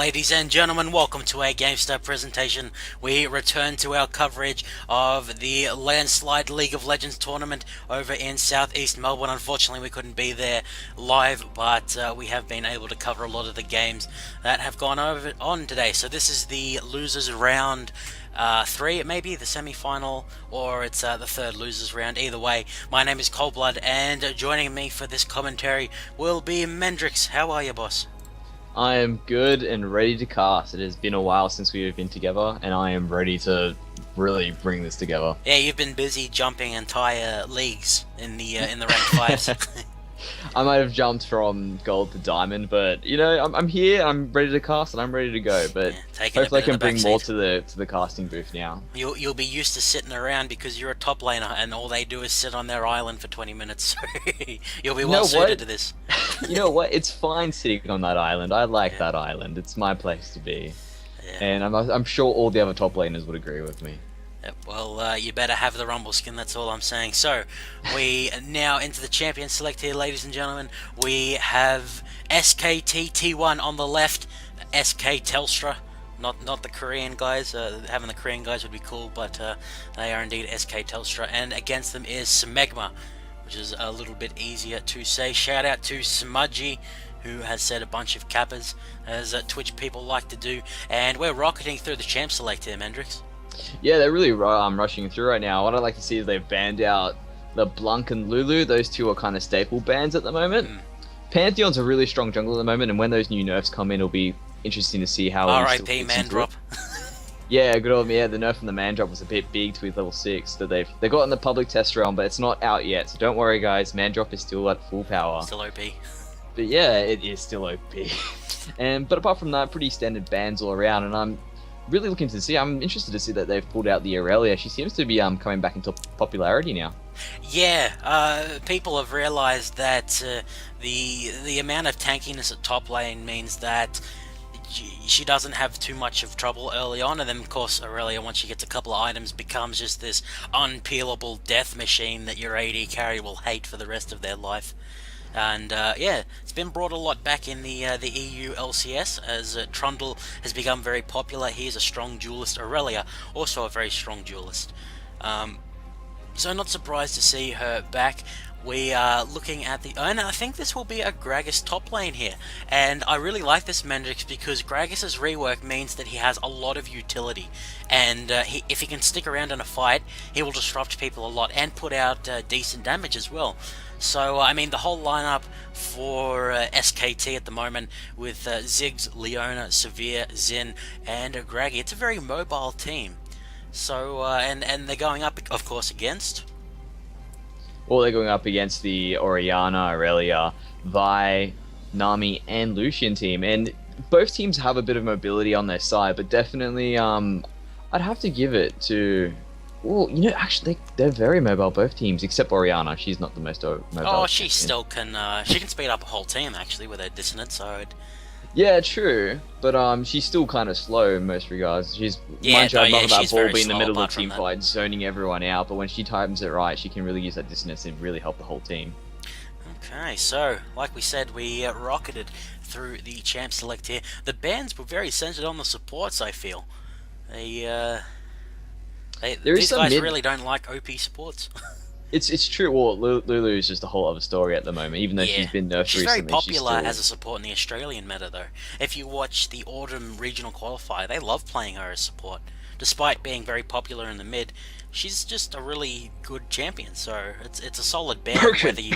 Ladies and gentlemen, welcome to our GameStar presentation. We return to our coverage of the Lanslide League of Legends tournament over in southeast Melbourne. Unfortunately, we couldn't be there live, but we have been able to cover a lot of the games that have gone on today. So this is the losers round 3, it may be the semi-final, or it's the third losers round. Either way, my name is Coldblood, and joining me for this commentary will be Mendrix. How are you, boss? I am good and ready to cast. It has been a while since we have been together, and I am ready to really bring this together. Yeah, you've been busy jumping entire leagues in the ranked fives. I might have jumped from gold to diamond, but I'm here. I'm ready to cast, and I'm ready to go. But yeah, hopefully, I can bring more to the casting booth now. You'll be used to sitting around because you're a top laner, and all they do is sit on their island for 20 minutes. So you'll be well suited to this. You know what? It's fine sitting on that island. I like that island. It's my place to be, and I'm sure all the other top laners would agree with me. Well, you better have the Rumble skin, that's all I'm saying. So, we now into the champion select here, ladies and gentlemen. We have SKT T1 on the left, SK Telstra, not the Korean guys. Having the Korean guys would be cool, but they are indeed SK Telstra. And against them is Smegma, which is a little bit easier to say. Shout out to Smudgy, who has said a bunch of kappas, as Twitch people like to do. And we're rocketing through the champ select here, Mendrix. Yeah, they're really rushing through right now. What I'd like to see is they've banned out the Blanc and Lulu. Those two are kind of staple bans at the moment. Pantheon's a really strong jungle at the moment, and when those new nerfs come in, it'll be interesting to see how... R.I.P. Mandrop. Yeah, good old me. Yeah, the nerf from the Mandrop was a bit big to level 6 that they got in the public test realm, but it's not out yet. So don't worry, guys. Mandrop is still at full power. Still OP. But yeah, it is still OP. But apart from that, pretty standard bans all around, and I'm really looking to see. I'm interested to see that they've pulled out the Aurelia. She seems to be coming back into popularity now. Yeah, people have realised that the amount of tankiness at top lane means that she doesn't have too much of trouble early on, and then of course Aurelia, once she gets a couple of items, becomes just this unpeelable death machine that your AD carry will hate for the rest of their life. And yeah, it's been brought a lot back in the EU LCS, as Trundle has become very popular. He is a strong duelist. Aurelia, also a very strong duelist. So not surprised to see her back. We are looking at the... and I think this will be a Gragas top lane here. And I really like this Mendrix because Gragas' rework means that he has a lot of utility. And if he can stick around in a fight, he will disrupt people a lot and put out decent damage as well. So, I mean, the whole lineup for SKT at the moment with Ziggs, Leona, Severe, Xin, and Graggy, it's a very mobile team. So, and they're going up, of course, against... Well, they're going up against the Orianna, Aurelia, Vi, Nami, and Lucian team. And both teams have a bit of mobility on their side, but definitely, I'd have to give it to... Well, actually, they're very mobile, both teams, except Orianna. She's not the most mobile. Oh, she still can, she can speed up a whole team, actually, with her dissonance, so... Yeah, true, but she's still kind of slow in most regards. I'd love that ball being in the middle of the team fight, zoning everyone out, but when she times it right, she can really use that dissonance and really help the whole team. Okay, so, like we said, we rocketed through the champ select here. The bans were very centered on the supports, I feel. These guys really don't like OP supports. It's true. Well, Lulu is just a whole other story at the moment, even though she's been nerfed recently. She's very popular as a support in the Australian meta, though. If you watch the Autumn Regional Qualifier, they love playing her as support. Despite being very popular in the mid, she's just a really good champion, so it's a solid ban whether you...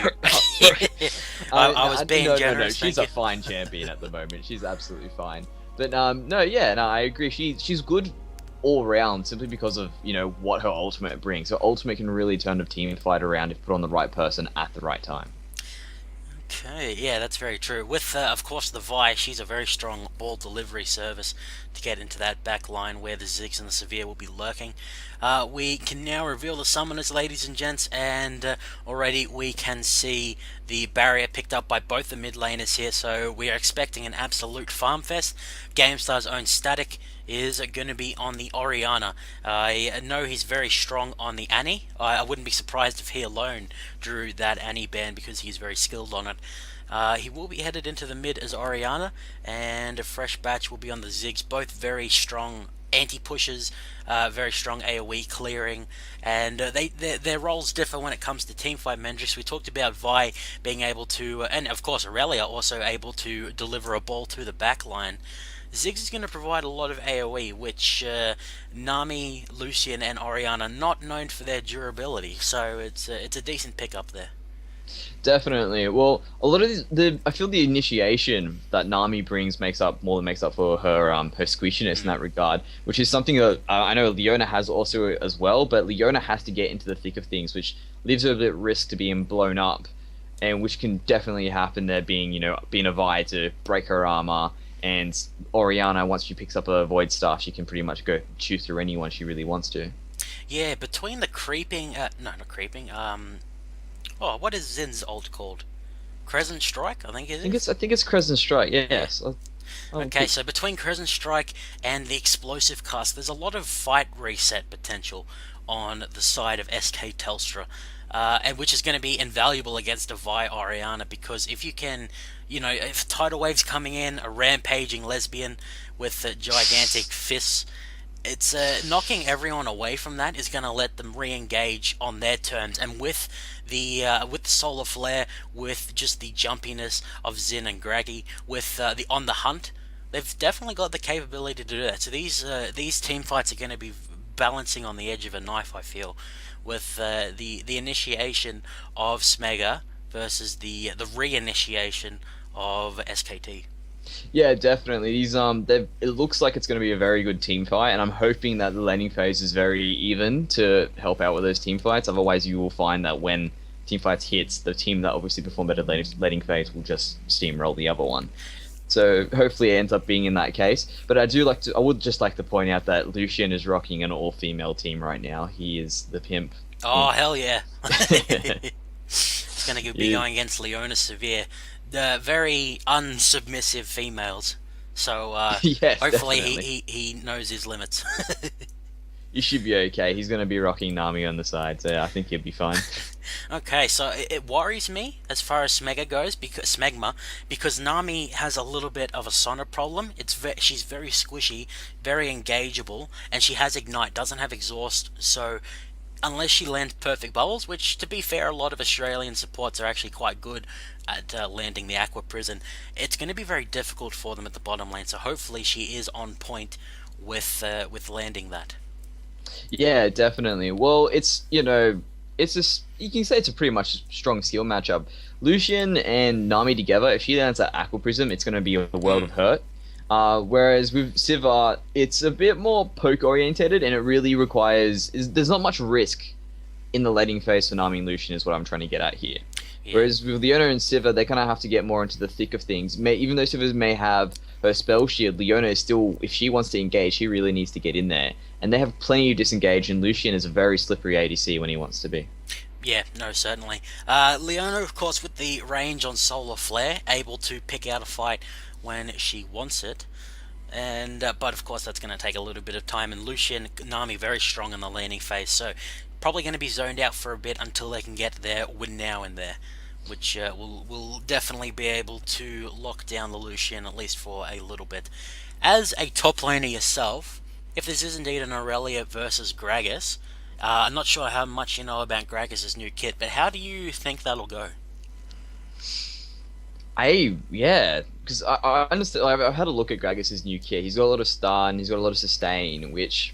I was being generous. No, she's a fine champion at the moment. She's absolutely fine. But I agree. She's good all round, simply because of what her ultimate brings. Her ultimate can really turn a team fight around if put on the right person at the right time. Okay, yeah, that's very true. With of course the Vi, she's a very strong ball delivery service to get into that back line where the Ziggs and the Severe will be lurking. We can now reveal the summoners, ladies and gents, and already we can see the barrier picked up by both the mid laners here, so we are expecting an absolute farm fest. GameStar's own Static is going to be on the Oriana. I know he's very strong on the Annie. I wouldn't be surprised if he alone drew that Annie ban because he's very skilled on it. He will be headed into the mid as Oriana, and a fresh batch will be on the Ziggs, both very strong anti-pushes, very strong AoE clearing, and their roles differ when it comes to teamfight metrics. We talked about Vi being able to, and of course Aurelia also able to deliver a ball to the back line. Ziggs is going to provide a lot of AoE, which Nami, Lucian, and Oriana are not known for their durability, so it's a decent pickup there. Definitely. Well, a lot of the I feel the initiation that Nami brings makes up more than makes up for her squishiness in Mm. that regard, which is something that I know Leona has also as well. But Leona has to get into the thick of things, which leaves her a bit at risk to being blown up, and which can definitely happen there being being a Vi to break her armor. And Oriana, once she picks up a Void Staff, she can pretty much go chew through anyone she really wants to. Yeah, between the creeping, no, not creeping. Oh, what is Zin's ult called? Crescent Strike, I think it is. I think it's Crescent Strike. Yeah. Yes. I'll Okay, pick. so between Crescent Strike and the Explosive Cast, there's a lot of fight reset potential on the side of SK Telstra, and which is going to be invaluable against a Vi Oriana because if you can, if tidal waves coming in, a rampaging lesbian with gigantic fists, it's knocking everyone away from that is going to let them re-engage on their terms, and with the solar flare, with just the jumpiness of Zin and Graggy, with the on the hunt, they've definitely got the capability to do that. So these team fights are going to be balancing on the edge of a knife. I feel with the initiation of Smega versus the reinitiation of SKT. Yeah, definitely. It looks like it's going to be a very good team fight, and I'm hoping that the laning phase is very even to help out with those team fights. Otherwise, you will find that when team fights hits, the team that obviously performed better laning phase will just steamroll the other one. So hopefully, it ends up being in that case. But I would just like to point out that Lucian is rocking an all-female team right now. He is the pimp. Oh hell yeah! It's going to be Yeah. going against Leona Severe, the very unsubmissive females. So Yes, hopefully definitely. he knows his limits. You should be okay. He's going to be rocking Nami on the side, so yeah, I think he'll be fine. Okay, so it worries me as far as Smegma, because Nami has a little bit of a Sona problem. She's very squishy, very engageable, and she has Ignite, doesn't have Exhaust. So unless she lands perfect bubbles, which to be fair, a lot of Australian supports are actually quite good at landing the Aqua Prison, it's going to be very difficult for them at the bottom lane. So hopefully she is on point with landing that. Yeah, definitely. Well, it's just you can say it's a pretty much strong skill matchup. Lucian and Nami together, if she lands that Aqua Prism, it's going to be a world Mm. of hurt. Whereas with Siva, it's a bit more poke orientated, and it really there's not much risk in the letting phase for Nami and Lucian is what I'm trying to get at here. Yeah. Whereas with Leona and Siva, they kind of have to get more into the thick of things. Even though Siva may have her spell shield, Leona is still, if she wants to engage, she really needs to get in there. And they have plenty to disengage, and Lucian is a very slippery ADC when he wants to be. Yeah, no, certainly. Leona, of course, with the range on Solar Flare, able to pick out a fight when she wants it. And but of course, that's going to take a little bit of time. And Lucian, Nami, very strong in the laning phase, so probably going to be zoned out for a bit until they can get their win now in there, which will definitely be able to lock down the Lucian at least for a little bit. As a top laner yourself, if this is indeed an Aurelia versus Gragas, I'm not sure how much you know about Gragas' new kit, but how do you think that'll go? Yeah, because I understand. I've had a look at Gragas' new kit. He's got a lot of stun, he's got a lot of sustain, which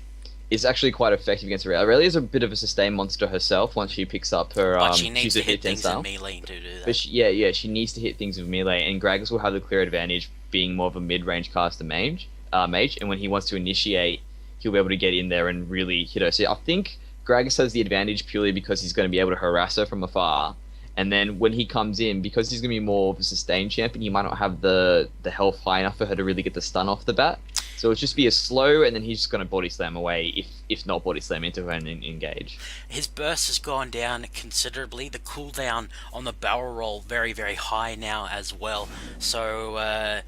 is actually quite effective against Aurelia. Aurelia's a bit of a sustain monster herself once she picks up her But she needs choose a to hit hit 10 things in style. melee to do But that. yeah, she needs to hit things with melee, and Gragas will have the clear advantage being more of a mid-range caster mage, and when he wants to initiate, he'll be able to get in there and really hit her. So I think Gragas has the advantage purely because he's going to be able to harass her from afar, and then when he comes in, because he's going to be more of a sustained champion, he might not have the health high enough for her to really get the stun off the bat. So it'll just be a slow, and then he's just going to body slam away, if not body slam into her and engage. His burst has gone down considerably. The cooldown on the barrel roll very high now as well. So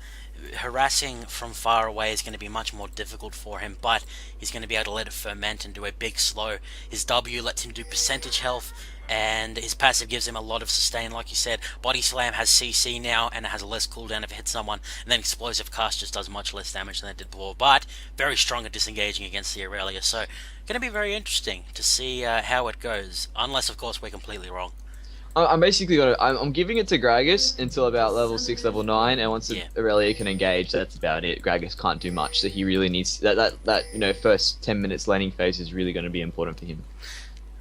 harassing from far away is going to be much more difficult for him, but he's going to be able to let it ferment and do a big slow. His W lets him do percentage health, and his passive gives him a lot of sustain. Like you said, Body Slam has CC now, and it has a less cooldown if it hits someone, and then Explosive Cast just does much less damage than it did before, but very strong at disengaging against the Aurelia, so going to be very interesting to see how it goes, unless of course we're completely wrong. I'm basically gonna. I'm giving it to Gragas until about level 6, level 9, and once Aurelia can engage, that's about it. Gragas can't do much, so he really needs that first 10 minutes laning phase is really going to be important for him.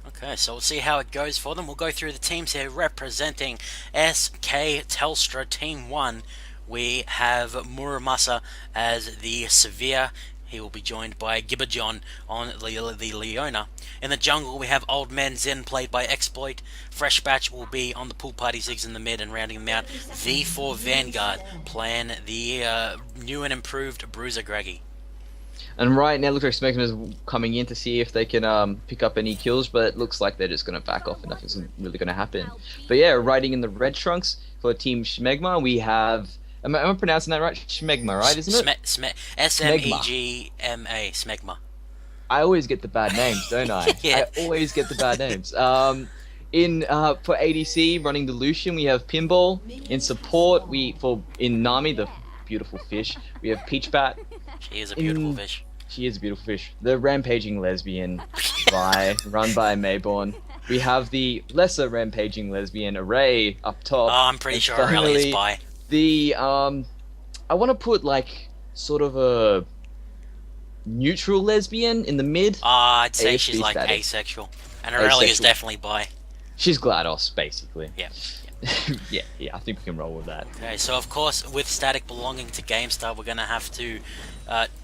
Okay, so we'll see how it goes for them. We'll go through the teams here representing SK Telstra T1. We have Muramasa as the Severe. He will be joined by Gibberjon on the Leona. In the jungle, we have Old Man Zen, played by Exploit. Fresh Batch will be on the pool party Ziggs in the mid and rounding them out. V4 Vanguard playing the new and improved Bruiser Greggy. And right now, it looks like Smegma is coming in to see if they can pick up any kills, but it looks like they're just going to back off and nothing's really going to happen. But yeah, riding in the red trunks for Team Smegma, we have... Am I pronouncing that right? Smegma, right? Isn't it? Smegma. Smegma. I always get the bad names, don't I? Yeah. I always get the bad names. For ADC, running the Lucian, we have Pinball. In support, in Nami, the beautiful fish, we have Peachbat. She is a beautiful fish. She is a beautiful fish. The rampaging lesbian, run by Mayborn. We have the lesser rampaging lesbian, Array, up top. Oh, I'm pretty sure Array is bi. I want to put sort of a neutral lesbian in the mid. I'd say she's like asexual, and Aurelia is definitely bi. She's GLaDOS, basically. Yeah. Yeah, I think we can roll with that. Okay, so of course, with Static belonging to GameStar, we're gonna have to.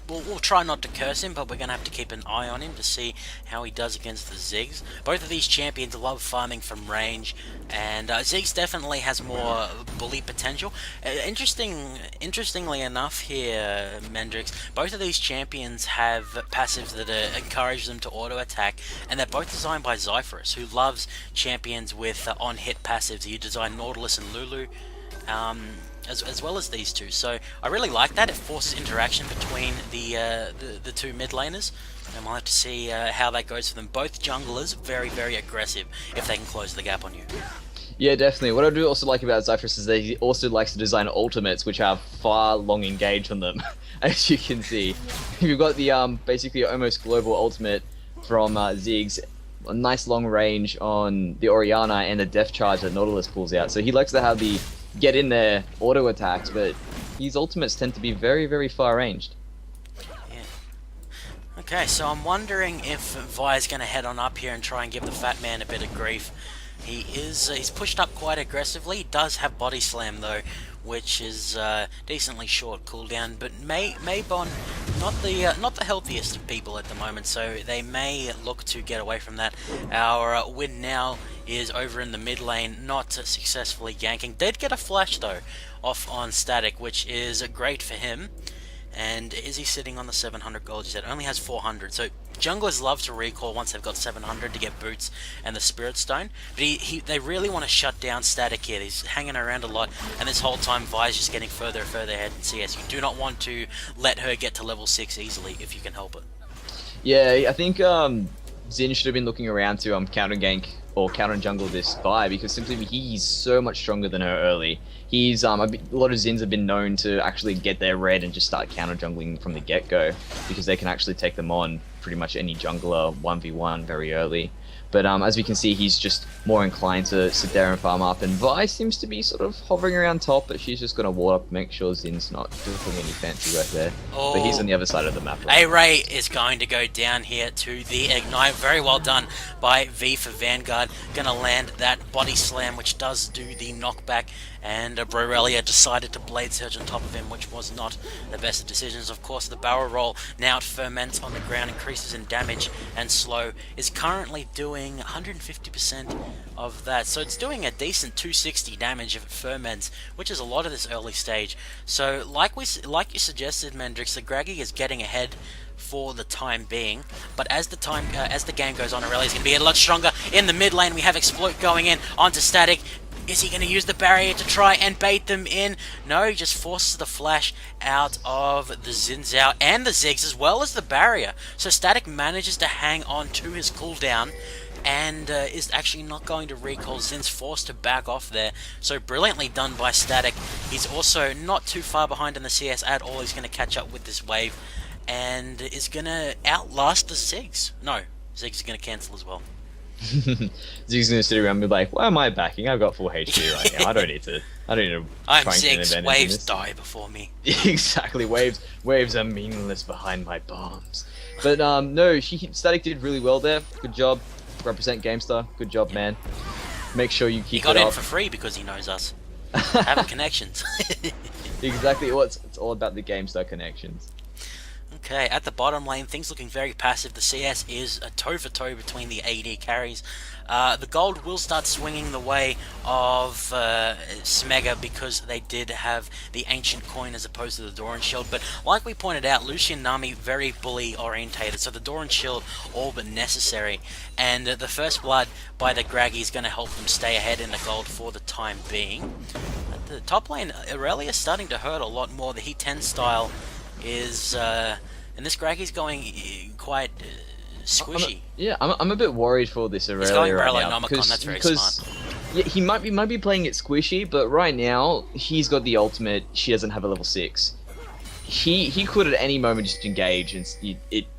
We'll try not to curse him, but we're going to have to keep an eye on him to see how he does against the Ziggs. Both of these champions love farming from range, and Ziggs definitely has more bully potential. Interestingly enough here, Mendrix, both of these champions have passives that encourage them to auto-attack, and they're both designed by Zyphorus, who loves champions with on-hit passives. He designed Nautilus and Lulu. As well as these two, so I really like that. It forces interaction between the two mid laners, and we'll have to see how that goes for them. Both junglers very, very aggressive if they can close the gap on you. Yeah, definitely. What I do also like about Zyphorus is that he also likes to design ultimates which have far long engage on them, as you can see. You've got the basically almost global ultimate from Ziggs, a nice long range on the Orianna, and the death charge that Nautilus pulls out. So he likes to have the get in there auto attacks, but his ultimates tend to be very, very far ranged. Yeah. Okay, so I'm wondering if Vi's going to head on up here and try and give the fat man a bit of grief. He's pushed up quite aggressively. He does have body slam though, which is decently short cooldown, but Maybon not the healthiest of people at the moment, so they may look to get away from that. Our win now is over in the mid lane, not successfully ganking. Did get a flash though off on Static, which is great for him. And is he sitting on the 700 gold? He said only has 400. So junglers love to recall once they've got 700 to get boots and the Spirit Stone. But they really want to shut down Static here. He's hanging around a lot, and this whole time Vi's just getting further and further ahead in CS. You do not want to let her get to level 6 easily if you can help it. Yeah, I think Xin should have been looking around to counter gank or counter jungle this Vi, because simply he's so much stronger than her early. He's a lot of Zins have been known to actually get their red and just start counter jungling from the get-go, because they can actually take them on pretty much any jungler 1v1 very early. But as we can see, he's just more inclined to sit there and farm up, and Vi seems to be sort of hovering around top, but she's just going to ward up, make sure Zin's not doing any fancy work there. Oh. But he's on the other side of the map. Right? A-Ray is going to go down here to the Ignite. Very well done by V for Vanguard. Going to land that body slam, which does do the knockback, and Brorelia decided to Blade Surge on top of him, which was not the best of decisions. Of course, the barrel roll, now it ferments on the ground, increases in damage, and slow is currently doing 150% of that. So it's doing a decent 260 damage if it ferments, which is a lot of this early stage. So like you suggested, Mendrix, the Graggy is getting ahead for the time being, but as the game goes on, Aurelia is going to be a lot stronger. In the mid lane, we have Exploit going in onto Static. Is he going to use the barrier to try and bait them in? No, he just forces the flash out of the Xin Zhao and the Ziggs as well as the barrier. So Static manages to hang on to his cooldown and is actually not going to recall. Zin's forced to back off there. So brilliantly done by Static. He's also not too far behind in the CS at all. He's going to catch up with this wave and is going to outlast the Ziggs. No, Ziggs is going to cancel as well. Ziggs gonna sit around and be like, "Why am I backing? I've got full HP right now. I don't need to. I'm try and get an Ziggs. advantage in Waves this." die before me. Exactly. Waves are meaningless behind my bombs. But no, Static did really well there. Good job. Represent GameStar. Good job, man. Make sure you He keep got it in up. for free because he knows us. Having connections. Exactly. Well, it's all about the GameStar connections. Okay, at the bottom lane, things looking very passive. The CS is a toe-for-toe between the AD carries. The gold will start swinging the way of Smegma because they did have the ancient coin as opposed to the Doran shield. But like we pointed out, Lucian Nami very bully orientated, so the Doran shield all but necessary. And the first blood by the Graggy is going to help them stay ahead in the gold for the time being. At the top lane, Aurelia is starting to hurt a lot more. The Heat 10 style is, and this Graggy's going quite squishy. I'm a bit worried for this Aurelia He's going right Barrel now Nomicon, that's very smart. yeah, he might be playing it squishy, but right now he's got the ultimate. She doesn't have a level 6. He could at any moment just engage and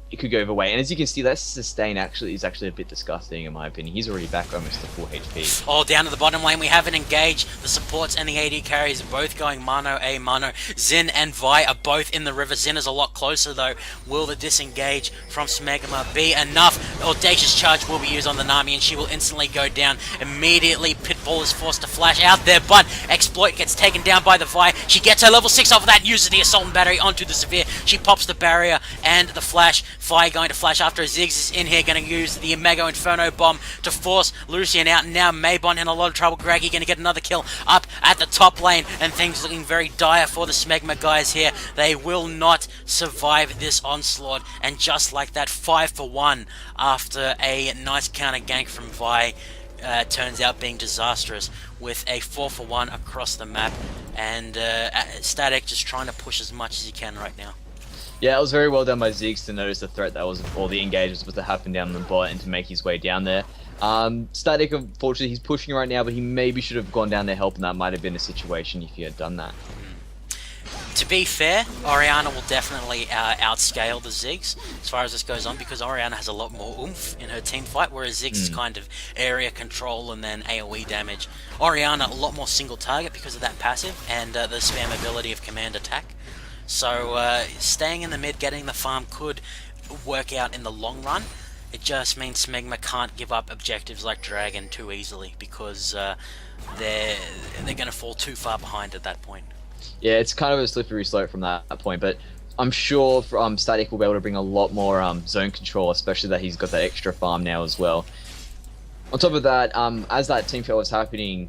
it could go either way. And as you can see, that sustain is actually a bit disgusting in my opinion. He's already back almost to full HP. Oh, down to the bottom lane, we haven't engaged. The supports and the AD carries are both going mano a mano. Xin and Vi are both in the river. Xin is a lot closer though. Will the disengage from Smegma be enough? Audacious charge will be used on the Nami and she will instantly go down. Immediately, Pitbull is forced to flash out there, but Exploit gets taken down by the Vi. She gets her level 6 off of that, uses the Assault and Battery onto the Severe. She pops the barrier and the flash. Vi going to flash after Ziggs is in here, going to use the Mega Inferno Bomb to force Lucian out, and now Maybon in a lot of trouble. Graggy going to get another kill up at the top lane, and things looking very dire for the Smegma guys here. They will not survive this onslaught, and just like that, 5 for 1 after a nice counter gank from Vi turns out being disastrous with a 4 for 1 across the map, and Static just trying to push as much as he can right now. Yeah, it was very well done by Ziggs to notice the threat that was, or the engage was supposed to happen down the bot and to make his way down there. Static, unfortunately, he's pushing right now, but he maybe should have gone down there help, and that might have been a situation if he had done that. To be fair, Orianna will definitely outscale the Ziggs as far as this goes on, because Orianna has a lot more oomph in her team fight, whereas Ziggs is kind of area control and then AoE damage. Orianna a lot more single target because of that passive and the spam ability of command attack. So staying in the mid, getting the farm could work out in the long run. It just means Smegma can't give up objectives like Dragon too easily, because they're going to fall too far behind at that point. Yeah, it's kind of a slippery slope from that point, but I'm sure Static will be able to bring a lot more zone control, especially that he's got that extra farm now as well. On top of that, as that team fight was happening,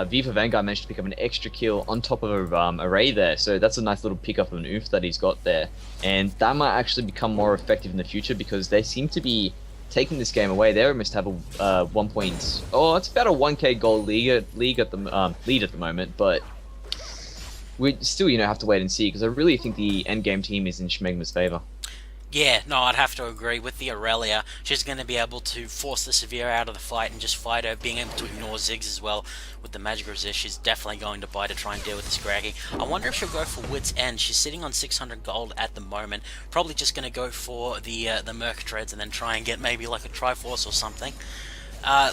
Viva Vanguard managed to pick up an extra kill on top of a array there, so that's a nice little pickup of an oomph that he's got there, and that might actually become more effective in the future because they seem to be taking this game away. They almost have a it's about a 1k gold lead at the moment, but we still have to wait and see because I really think the end game team is in Schmegma's favor. Yeah, no, I'd have to agree with the Aurelia. She's going to be able to force the Severe out of the fight and just fight her, being able to ignore Ziggs as well with the Magic Resist. She's definitely going to buy to try and deal with this Graggy. I wonder if she'll go for Wit's End. She's sitting on 600 gold at the moment. Probably just going to go for the Merc Treads and then try and get maybe like a Triforce or something.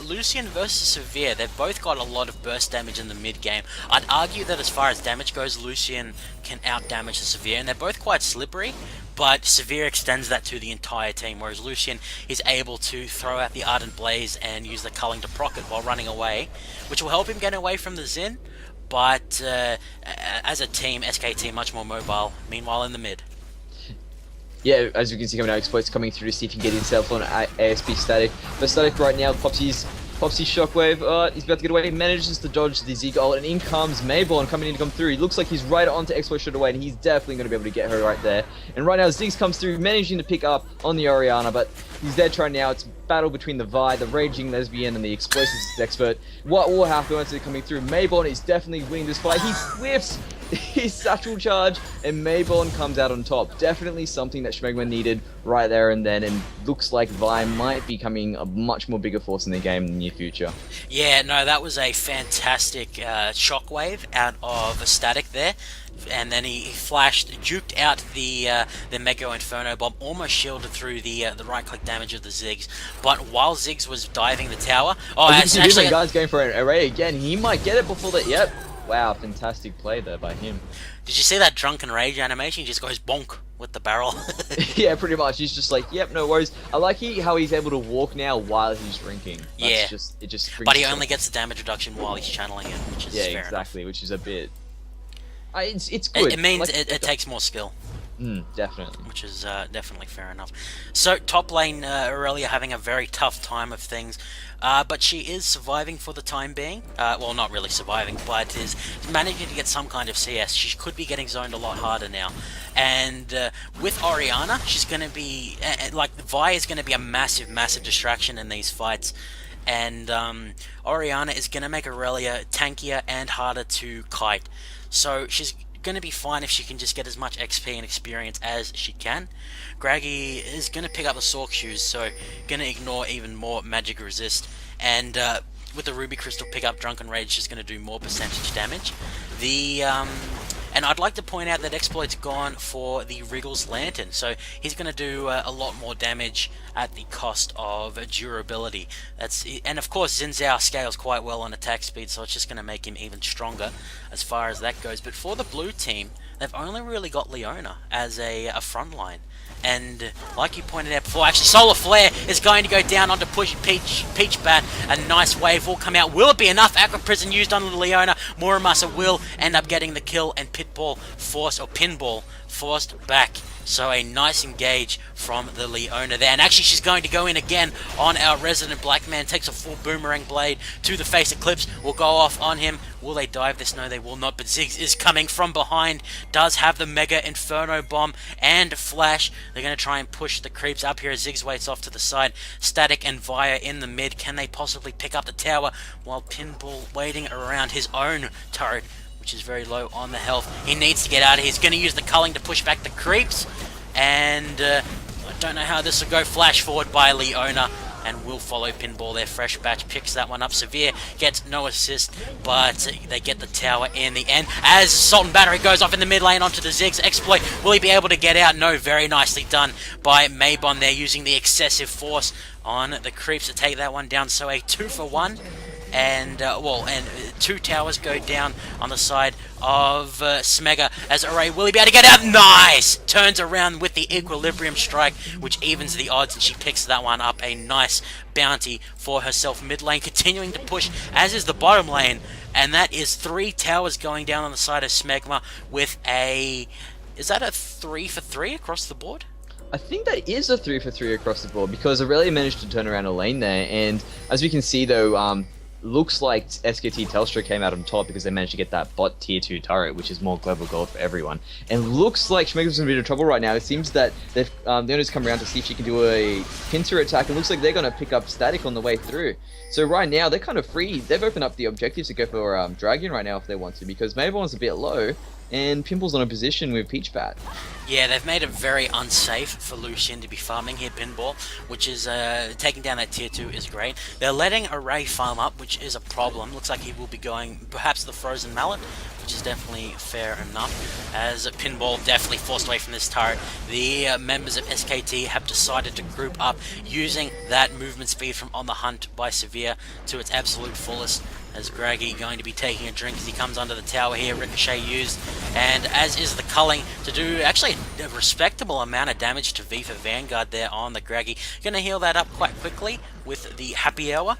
Lucian versus Severe, they've both got a lot of burst damage in the mid game. I'd argue that as far as damage goes, Lucian can out-damage the Severe, and they're both quite slippery, but Severe extends that to the entire team, whereas Lucian is able to throw out the Ardent Blaze and use the culling to proc it while running away, which will help him get away from the Xin, but as a team, SKT much more mobile, meanwhile in the mid. Yeah, as you can see coming out, Exploit's coming through to see if he can get himself on ASP Static. But Static right now, Popsy's Pops his shockwave. He's about to get away. He manages to dodge the Zig ult, and in comes Mayborn coming in to come through. He looks like he's right onto Exploit straight away, and he's definitely going to be able to get her right there. And right now, Ziggs comes through, managing to pick up on the Orianna, but he's dead trying now. It's battle between the Vi, the Raging Lesbian, and the Explosives Expert. What will happen once they're coming through? Mayborn is definitely winning this fight. He whiffs his satchel charge, and Mayborn comes out on top. Definitely something that Smegma needed right there and then, and looks like Vi might be becoming a much more bigger force in the game in the near future. Yeah, no, that was a fantastic shockwave out of a static there. And then he flashed, juked out the Mega Inferno Bomb, almost shielded through the right click damage of the Ziggs. But while Ziggs was diving the tower, actually, guys going for an array again. He might get it before that. Yep. Wow, fantastic play there by him. Did you see that drunken rage animation? He just goes bonk with the barrel. Yeah, pretty much. He's just like, yep, no worries. I like how he's able to walk now while he's drinking. Yeah. It just. But he only gets the damage reduction while he's channeling it, which is fair exactly, enough. Which is a bit. It's good. It means it takes more skill. Definitely. Which is definitely fair enough. So, top lane, Aurelia having a very tough time of things, but she is surviving for the time being. Well, not really surviving, but is managing to get some kind of CS. She could be getting zoned a lot harder now. And with Orianna, she's going to be, like, Vi is going to be a massive, massive distraction in these fights. And Orianna is going to make Aurelia tankier and harder to kite. So she's going to be fine if she can just get as much XP and experience as she can. Graggy is going to pick up the Sork Shoes, so going to ignore even more magic resist. And with the Ruby Crystal pick up Drunken Rage, she's going to do more percentage damage. And I'd like to point out that Exploit's gone for the Wriggles Lantern, so he's going to do a lot more damage at the cost of durability. And of course, Xin Zhao scales quite well on attack speed, so it's just going to make him even stronger as far as that goes. But for the blue team, they've only really got Leona as a front line. And like you pointed out before, actually Solar Flare is going to go down onto Peach Bat. A nice wave will come out. Will it be enough? Aqua Prison used on Leona. Muramasa will end up getting the kill, and Pinball forced back. So a nice engage from the Leona there. And actually she's going to go in again on our resident Black Man. Takes a full Boomerang Blade to the face. Eclipse will go off on him. Will they dive this? No, they will not. But Ziggs is coming from behind. Does have the Mega Inferno Bomb and Flash. They're going to try and push the creeps up here as Ziggs waits off to the side. Static and Via in the mid. Can they possibly pick up the tower while Pinball waiting around his own turret, which is very low on the health? He needs to get out of here. He's going to use the culling to push back the creeps. And I don't know how this will go. Flash forward by Leona, and will follow Pinball there. Fresh Batch picks that one up. Severe gets no assist, but they get the tower in the end. As Salt and Battery goes off in the mid lane onto the Ziggs. Exploit, will he be able to get out? No, very nicely done by Maybon there, using the excessive force on the creeps to take that one down. So a 2-for-1. And two towers go down on the side of Smegma as Array. Will he be able to get out? Nice! Turns around with the Equilibrium Strike, which evens the odds, and she picks that one up. A nice bounty for herself. Mid lane continuing to push, as is the bottom lane, and that is 3 towers going down on the side of Smegma with a... Is that a 3-for-3 across the board? I think that is a 3-for-3 across the board, because Aurelia managed to turn around a lane there, and as we can see though, looks like SKT Telstra came out on top because they managed to get that bot tier 2 turret, which is more global gold for everyone. And looks like Schmegma's in a bit of trouble right now. It seems that they've the owner's come around to see if she can do a pincer attack. It looks like they're going to pick up Static on the way through. So right now, they're kind of free. They've opened up the objectives to go for Dragon right now if they want to, because Maybon's a bit low, and Pimple's on a position with Peach Bat. Yeah, they've made it very unsafe for Lucian to be farming here, Pinball, which is taking down that tier 2 is great. They're letting Array farm up, which is a problem. Looks like he will be going perhaps the Frozen Mallet, which is definitely fair enough, as Pinball definitely forced away from this turret. The members of SKT have decided to group up, using that movement speed from On the Hunt by Severe to its absolute fullest, as Graggy going to be taking a drink as he comes under the tower here. Ricochet used, and as is the culling to do actually a respectable amount of damage to V for Vanguard there on the Graggy. Going to heal that up quite quickly with the Happy Hour.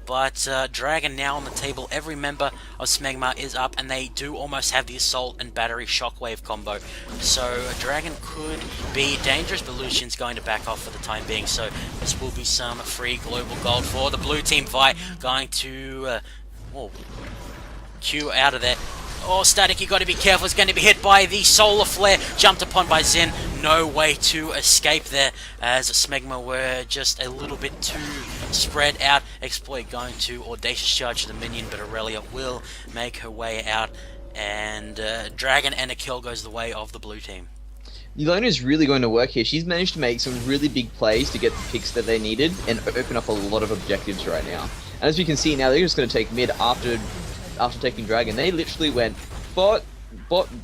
But Dragon now on the table. Every member of Smegma is up, and they do almost have the Assault and Battery Shockwave combo. So Dragon could be dangerous, but Lucian's going to back off for the time being. So this will be some free global gold for the blue team. Vi going to Q out of there. Oh, Static, you got to be careful. It's going to be hit by the Solar Flare. Jumped upon by Zin. No way to escape there, as Smegma were just a little bit too spread out. Exploit going to Audacious Charge to the minion, but Aurelia will make her way out. And Dragon and a kill goes the way of the blue team. Ilona's really going to work here. She's managed to make some really big plays to get the picks that they needed and open up a lot of objectives right now. And as we can see now, they're just going to take mid after taking Dragon. They literally went bot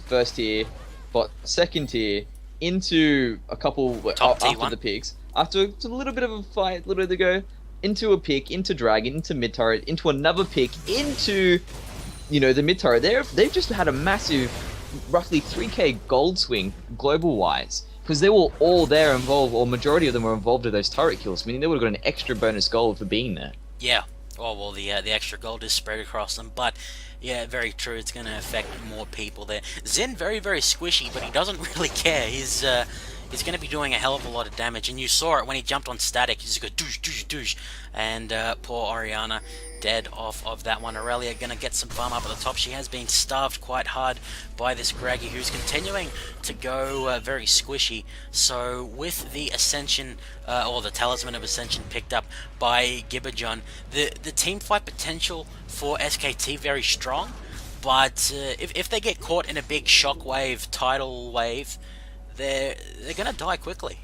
first tier, bot second tier, into a couple Top after T1. the picks. After a little bit of a fight, a little bit ago, into a pick, into Dragon, into mid turret, into another pick, into the mid turret. They've just had a massive, roughly 3k gold swing global wise, because they were all there involved, or majority of them were involved in those turret kills, meaning they would have got an extra bonus gold for being there. Yeah. Oh, well, the extra gold is spread across them, but yeah, very true. It's going to affect more people there. Zen very, very squishy, but he doesn't really care. He's going to be doing a hell of a lot of damage, and you saw it when he jumped on Static. He just go douche, douche, douche, and poor Oriana dead off of that one. Aurelia going to get some farm up at the top. She has been starved quite hard by this Graggy, who's continuing to go very squishy. So with the Ascension, or the Talisman of Ascension picked up by Gibberjon, the team fight potential for SKT very strong, but if they get caught in a big shockwave, tidal wave, they're going to die quickly.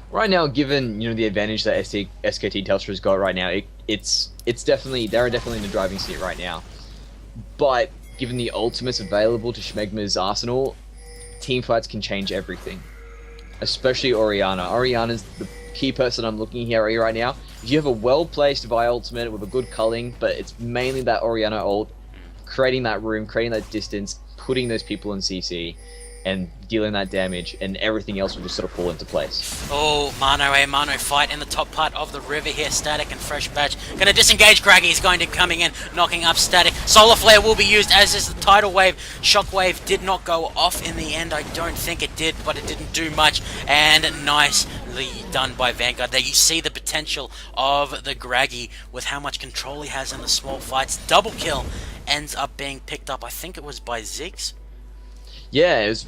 Right now, given the advantage that SKT Telstra's got right now, it's definitely, they're definitely in the driving seat right now. But given the ultimates available to Smegma's arsenal, team fights can change everything. Especially Oriana. Oriana's the key person I'm looking here right now. If you have a well-placed Vi ultimate with a good culling, but it's mainly that Oriana ult, creating that room, creating that distance, putting those people in CC, and dealing that damage, and everything else will just sort of fall into place. Oh, Mano fight in the top part of the river here. Static and Fresh Batch gonna disengage. Graggy is going to coming in, knocking up Static. Solar Flare will be used, as is the Tidal Wave. Shockwave did not go off in the end. I don't think it did, but it didn't do much. And nicely done by Vanguard there. You see the potential of the Graggy with how much control he has in the small fights. Double kill ends up being picked up, I think it was by Ziggs. Yeah, it was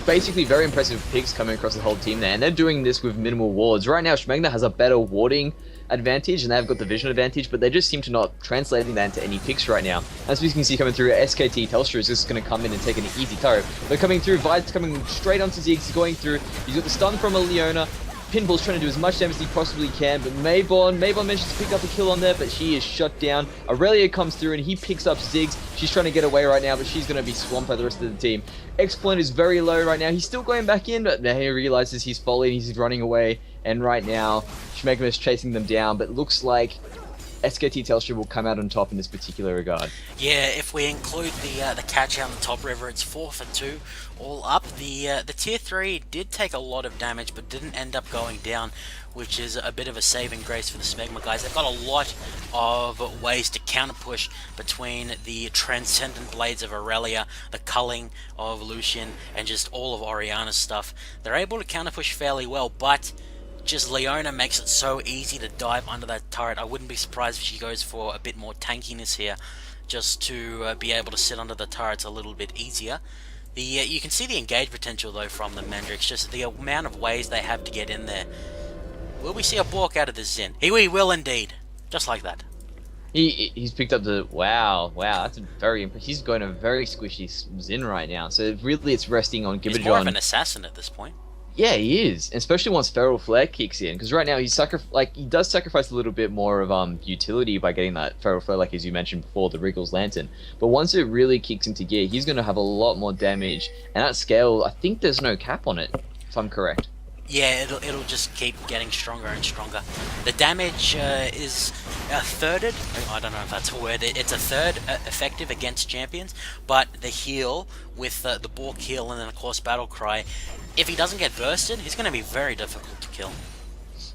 basically very impressive picks coming across the whole team there, and they're doing this with minimal wards. Right now, Smegma has a better warding advantage, and they've got the vision advantage, but they just seem to not translating that into any picks right now. As we can see coming through, SKT Telstra is just going to come in and take an easy turret. They're coming through, Vide's coming straight onto Ziggs, going through. He's got the stun from a Leona. Pinball's trying to do as much damage as he possibly can, but Mayborn manages to pick up a kill on there, but she is shut down. Aurelia comes through and he picks up Ziggs. She's trying to get away right now, but she's going to be swamped by the rest of the team. Exploit is very low right now. He's still going back in, but now he realizes he's falling, he's running away, and right now Smegma is chasing them down, but looks like SKT Telstra will come out on top in this particular regard. Yeah, if we include the catch out on the top river, it's 4 for 2 all up. The tier 3 did take a lot of damage, but didn't end up going down, which is a bit of a saving grace for the Smegma guys. They've got a lot of ways to counter push between the Transcendent Blades of Aurelia, the culling of Lucian, and just all of Oriana's stuff. They're able to counter push fairly well, but just Leona makes it so easy to dive under that turret. I wouldn't be surprised if she goes for a bit more tankiness here, just to be able to sit under the turrets a little bit easier. You can see the engage potential though from the Mendrix, just the amount of ways they have to get in there. Will we see a balk out of this Zin? We will indeed, just like that. He's picked up the wow, that's a very impressive. He's going a very squishy Zin right now. So really, it's resting on Gibberjon. He's more of an assassin at this point. Yeah, he is, especially once Feral Flare kicks in, because right now he does sacrifice a little bit more of utility by getting that Feral Flare, like as you mentioned before, the Wriggles Lantern. But once it really kicks into gear, he's going to have a lot more damage, and at scale, I think there's no cap on it, if I'm correct. Yeah, it'll just keep getting stronger and stronger. The damage is a thirded. I don't know if that's a word. It's a third effective against champions, but the heal with the Bork heal and then of course Battle Cry, if he doesn't get bursted, he's going to be very difficult to kill.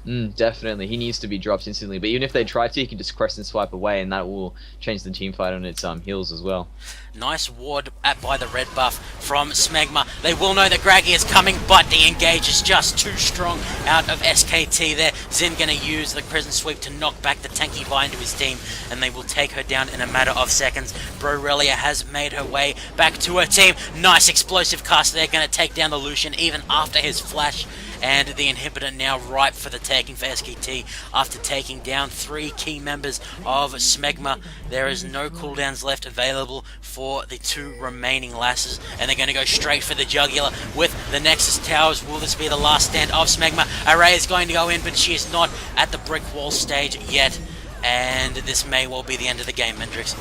Definitely. He needs to be dropped instantly. But even if they try to, he can just crescent swipe away, and that will change the team fight on its heels as well. Nice ward by the red buff from Smegma. They will know that Graggy is coming, but the engage is just too strong out of SKT there. Zin going to use the Crescent Sweep to knock back the tanky Vi into his team, and they will take her down in a matter of seconds. Brorelia has made her way back to her team. Nice explosive cast there, going to take down the Lucian even after his flash. And the inhibitor now ripe for the taking for SKT after taking down 3 key members of Smegma. There is no cooldowns left available for the 2 remaining lasses, and they're going to go straight for the jugular with the Nexus Towers. Will this be the last stand of Smegma? Array is going to go in, but she is not at the brick wall stage yet, and this may well be the end of the game, Mendrix.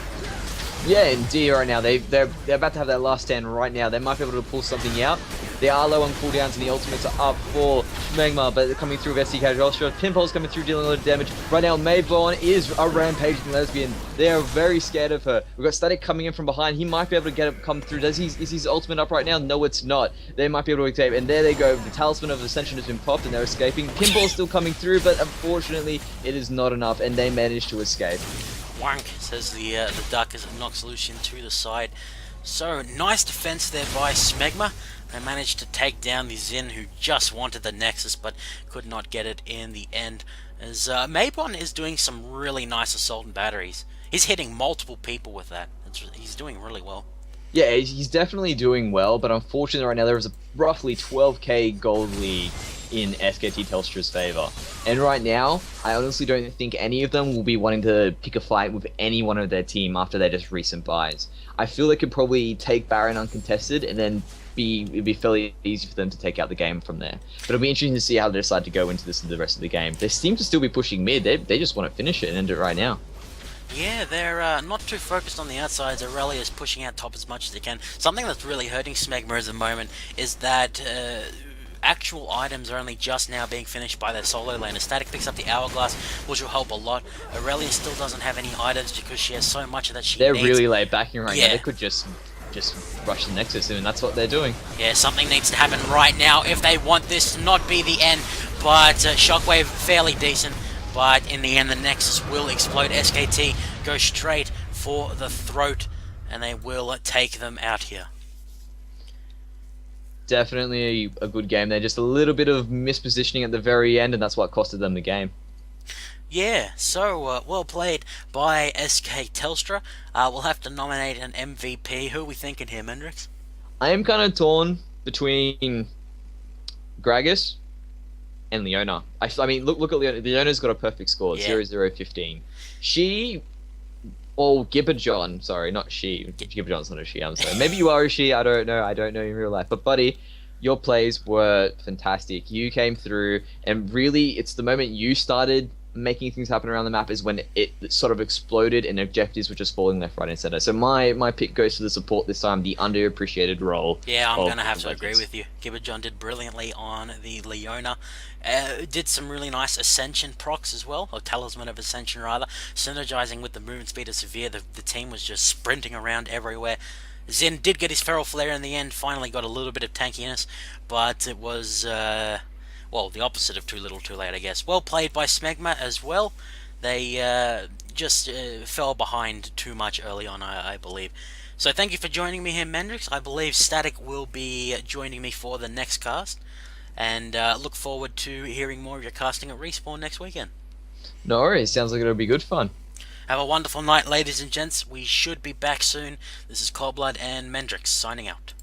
Yeah, indeed. Right now, they're about to have their last stand right now. They might be able to pull something out. They are low on cooldowns, and the ultimates are up for Smegma, but they're coming through with SC Casual. Pinpole's coming through, dealing a lot of damage. Right now, Mayborn is a rampaging lesbian. They are very scared of her. We've got Static coming in from behind. He might be able to get it come through. Is his ultimate up right now? No, it's not. They might be able to escape, and there they go. The Talisman of Ascension has been popped, and they're escaping. Pinpole's still coming through, but unfortunately, it is not enough, and they manage to escape. Wank, says the duck as it knocks Lucian to the side. So, nice defense there by Smegma. They managed to take down the Zin, who just wanted the Nexus, but could not get it in the end. As Maybon is doing some really nice assault and batteries. He's hitting multiple people with that. He's doing really well. Yeah, he's definitely doing well, but unfortunately right now there is a roughly 12k gold lead in SKT Telstra's favour. And right now, I honestly don't think any of them will be wanting to pick a fight with any one of their team after their just recent buys. I feel they could probably take Baron uncontested, and then it'd be fairly easy for them to take out the game from there. But it'll be interesting to see how they decide to go into this the rest of the game. They seem to still be pushing mid. They just want to finish it and end it right now. Yeah, they're not too focused on the outsides. Aurelia is pushing out top as much as they can. Something that's really hurting Smegma at the moment is that actual items are only just now being finished by their solo laner. Static picks up the Hourglass, which will help a lot. Aurelia still doesn't have any items because she has so much that she They're needs. really late backing right now. They could just rush the Nexus in, and that's what they're doing. Yeah, something needs to happen right now if they want this to not be the end. But Shockwave, fairly decent. But in the end, the Nexus will explode. SKT go straight for the throat, and they will take them out here. Definitely a good game there. Just a little bit of mispositioning at the very end, and that's what costed them the game. Yeah, so well played by SK Telstra. We'll have to nominate an MVP. Who are we thinking here, Mendrix? I am kind of torn between Gragas and Leona. I mean, look at Leona. Leona's got a perfect score, 0-0-15. Gibberjon, sorry, not she. Gibberjon's not a she, I'm sorry. Maybe you are a she, I don't know. I don't know in real life. But, buddy, your plays were fantastic. You came through, and really, it's the moment you started making things happen around the map is when it sort of exploded and objectives were just falling left, right, and center. So my pick goes to the support this time, the underappreciated role. Yeah, I'm going to have to agree with you. Gibberjon did brilliantly on the Leona. Did some really nice Ascension procs as well, or Talisman of Ascension rather, synergizing with the movement speed of Severe. The team was just sprinting around everywhere. Zen did get his Feral Flare in the end, finally got a little bit of tankiness, but it was, well, the opposite of too little too late, I guess. Well played by Smegma as well. They just fell behind too much early on, I believe. So thank you for joining me here, Mendrix. I believe Static will be joining me for the next cast, and look forward to hearing more of your casting at Respawn next weekend. No worries, sounds like it'll be good fun. Have a wonderful night, ladies and gents. We should be back soon. This is Coldblood and Mendrix signing out.